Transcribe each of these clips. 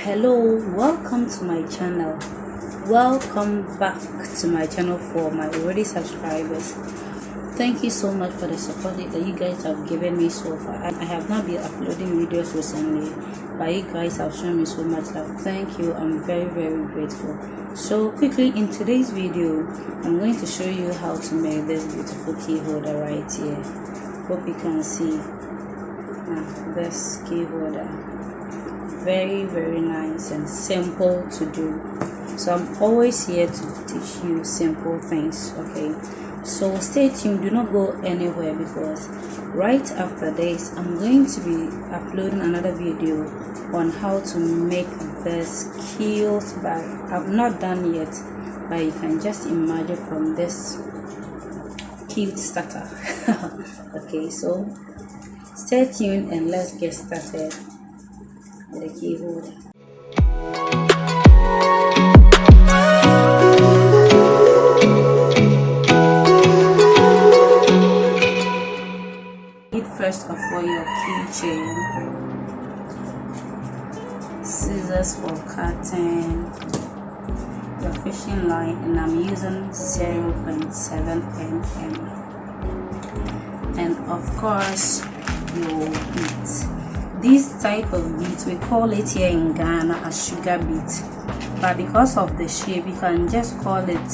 Hello, welcome to my channel. Welcome back to my channel for my already subscribers. Thank you so much for the support that you guys have given me so far. I have not been uploading videos recently, but you guys have shown me so much love. Thank you. I'm very grateful. So quickly, in today's video I'm going to show you how to make this beautiful key holder right here. Hope you can see this key holder. Very nice and simple to do. So I'm always here to teach you simple things. Okay, so stay tuned, do not go anywhere, because right after this I'm going to be uploading another video on how to make this keys bag. I've not done yet, but you can just imagine from this cute starter. Okay, so stay tuned and let's get started with the key holder. First of all, your keychain, scissors for cutting, your fishing line, and I'm using 0.7 mm, and of course your beads. This type of beads, we call it here in Ghana a sugar bead, but because of the shape you can just call it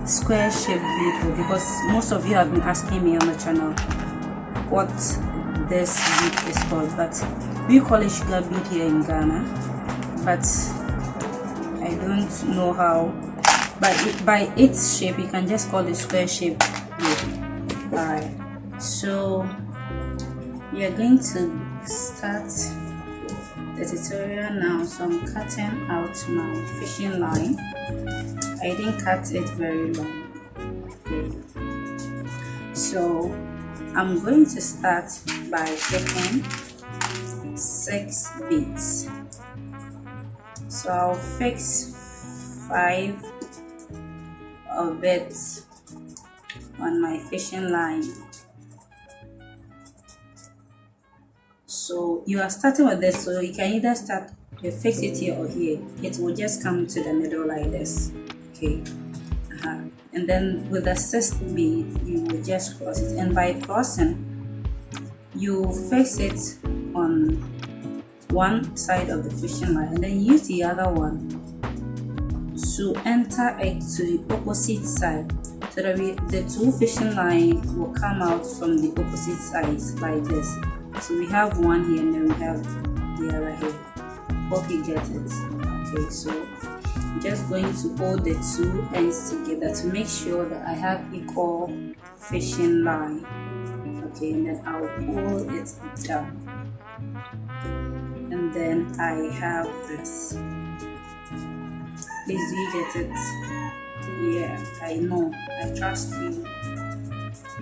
square shaped bead, because most of you have been asking me on the channel what this bead is called, but we call it sugar bead here in Ghana, but I don't know how, but by its shape you can just call it square shape bead. Alright, so we are going to start the tutorial now. So I'm cutting out my fishing line. I didn't cut it very long. Okay, so I'm going to start by taking 6 beads. So I'll fix 5 of it on my fishing line. So you are starting with this, so you can either start, you fix it here or here. It will just come to the middle like this. Okay. And then with the 6th bead you will just cross it, and by crossing you fix it on one side of the fishing line, and then use the other one to enter it to the opposite side, so that the 2 fishing line will come out from the opposite sides like this. So we have one here and then we have the other here. Hope you get it. Okay, so I'm just going to hold the 2 ends together to make sure that I have equal fishing line. Okay, and then I'll pull it down, and then I have this. Please, do you get it? Yeah, I know, I trust you.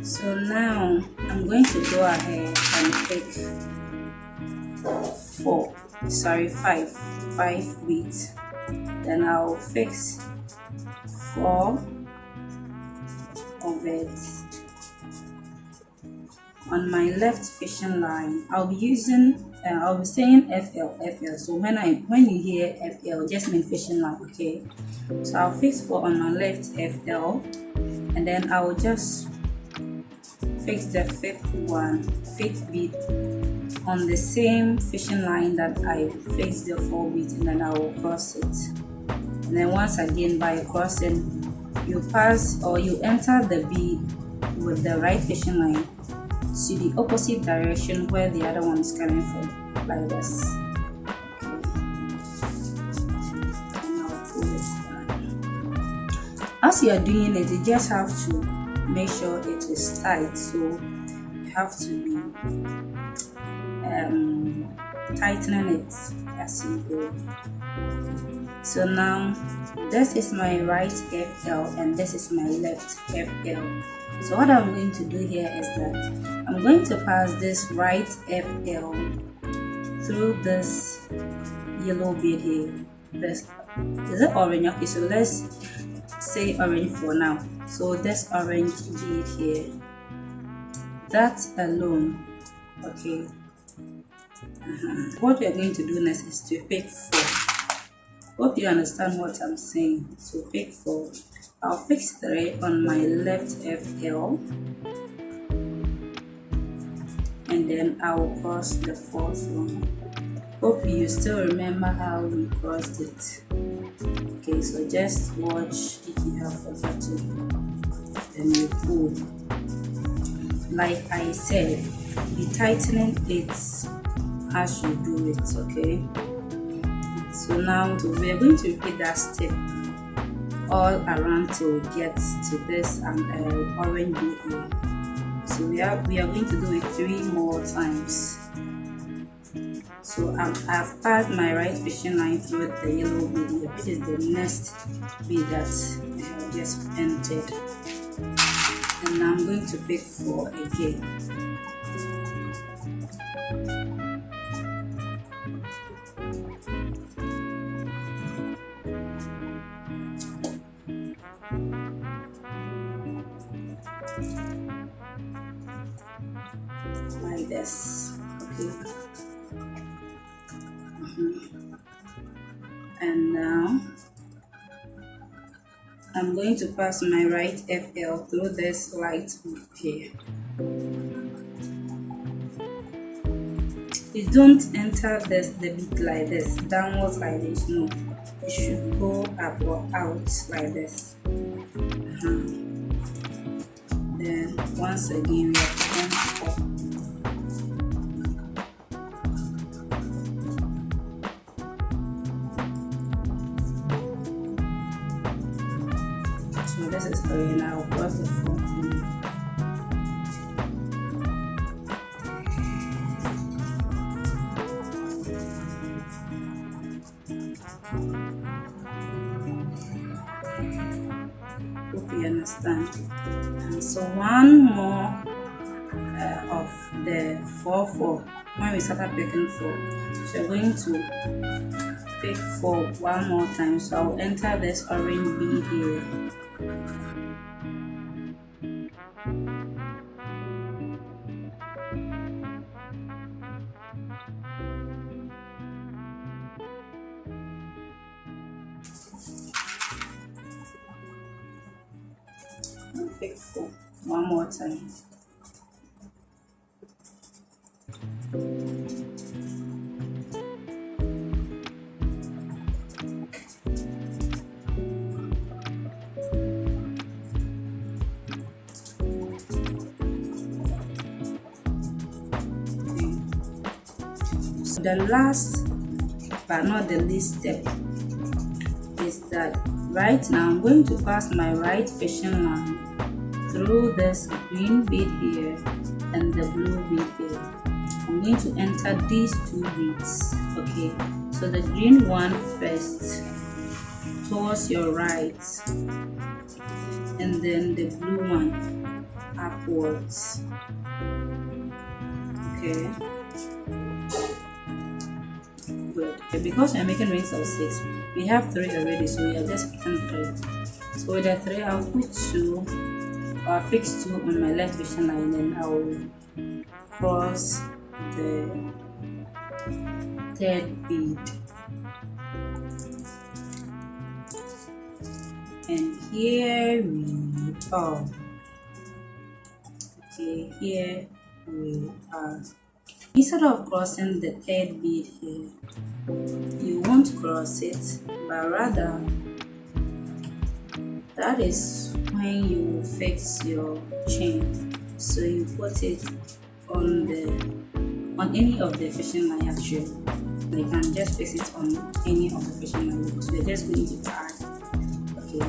So now I'm going to go ahead and pick 5 beads. Then I'll fix 4 of it on my left fishing line. I'll be using I'll be saying FL. So when you hear FL, just mean fishing line. Okay, so I'll fix 4 on my left FL, and then I'll just fix the 5th bead on the same fishing line that I fixed the 4 beads, and then I will cross it. And then once again, by crossing, you pass or you enter the bead with the right fishing line to the opposite direction where the other one is coming from, like this. Okay. And I'll pull it down. As you are doing it, you just have to make sure it is tight, so you have to be tightening it as you go. So now this is my right FL and this is my left FL. So what I'm going to do here is that I'm going to pass this right FL through this yellow bead here. This is it orange? Okay, so let's say orange for now. So this orange bead here, that alone. Okay, what we are going to do next is to pick 4. Hope you understand what I'm saying. So pick 4. I'll fix 3 on my left FL, and then I will cross the 4th one. Hope you still remember how we crossed it. Okay, so just watch if you have forgotten. Then you pull. Like I said, be tightening it as you do it, okay? So now we are going to repeat that step all around till we get to this orange bead here. So we are going to do it 3 more times. So I've passed my right fishing line through the yellow bead here, which is the next bead that I have just entered. And now I'm going to pick 4 again. Like this, okay. And now I'm going to pass my right FL through this light hook here. You don't enter the bead like this, downwards like this, no. You should go up or out like this. Then once again we are putting 4. So this is 3 and I'll cross the 4th one. Hope you understand. And so one more of the 4-4 when we started picking 4. So we're going to pick 4 one more time. So I'll enter this orange bead here. Pick 4 one more time. So the last but not the least step is that right now I'm going to pass my right fishing line through this green bead here and the blue bead here. I'm going to enter these 2 beads, okay? So the green one first towards your right, and then the blue one upwards, okay? Good. Because we're making rings of 6, we have 3 already, so we are just picking 3. So with the 3, I'll put 2. I'll fix 2 on my left fishing line, and I will cross the 3rd bead. And here we are. Okay, here we are. Instead of crossing the 3rd bead here, you won't cross it, but rather that is when you fix your chain. So you put it on any of the fishing line actually. You can just fix it on any of the fishing line because we're just going to tie. Okay,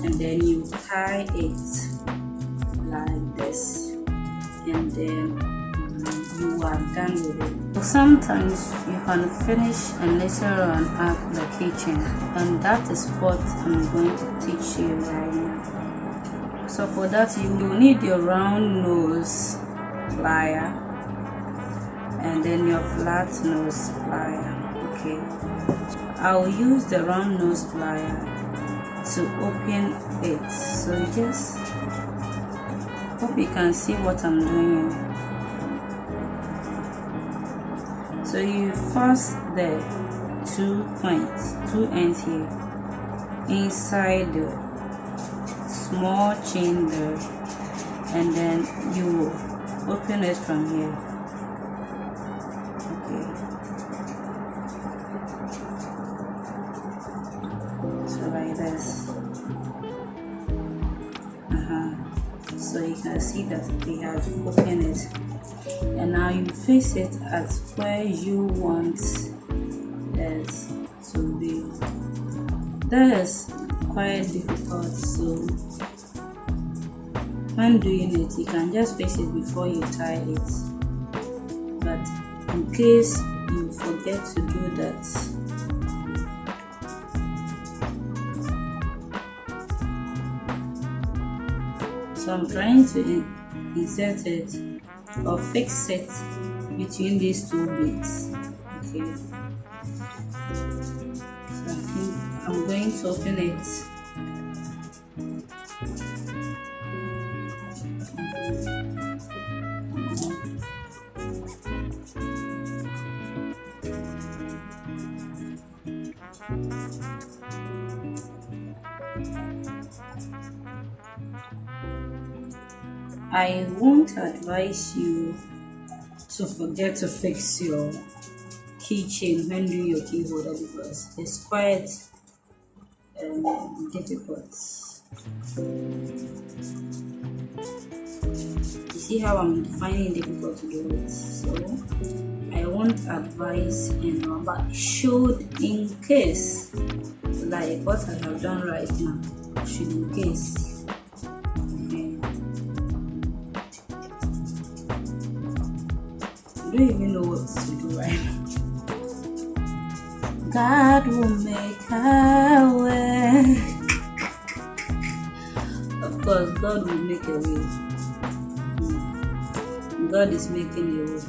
and then you tie it like this, and then you are done with it. Sometimes you can finish and later on add the keychain, and that is what I'm going to teach you right now. So for that you will need your round nose plier and then your flat nose plier. Okay, I'll use the round nose plier to open it. So you just hope you can see what I'm doing. So you force the two ends here inside the small chain there, and then you open it from here. Okay, so like this. So you can see that we have opened it, and now you face it at where you want it to be. That is quite difficult, so when doing it, you can just face it before you tie it. But in case you forget to do that, so I'm trying to insert it or fix it between these two beads. Okay, so I think I'm going to open it. I won't advise you to forget to fix your keychain when doing your key holder, because it's quite difficult. You see how I'm finding it difficult to do it, so I won't advise anyone, but should in case, like what I have done right now, should in case. I don't even know what to do right now. God will make a way. Of course, God will make a way. God is making a way.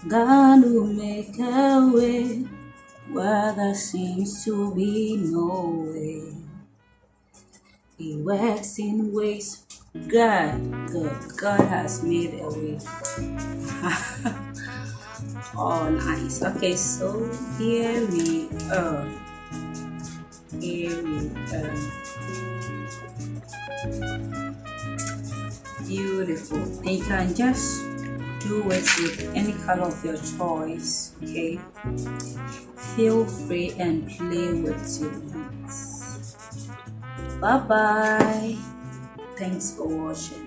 God will make a way where there seems to be no way. He works in ways. God has made a way. Oh, nice. Okay, so here we are. Beautiful. And you can just do it with any color of your choice. Okay, feel free and play with your beads. Bye bye. Thanks for watching.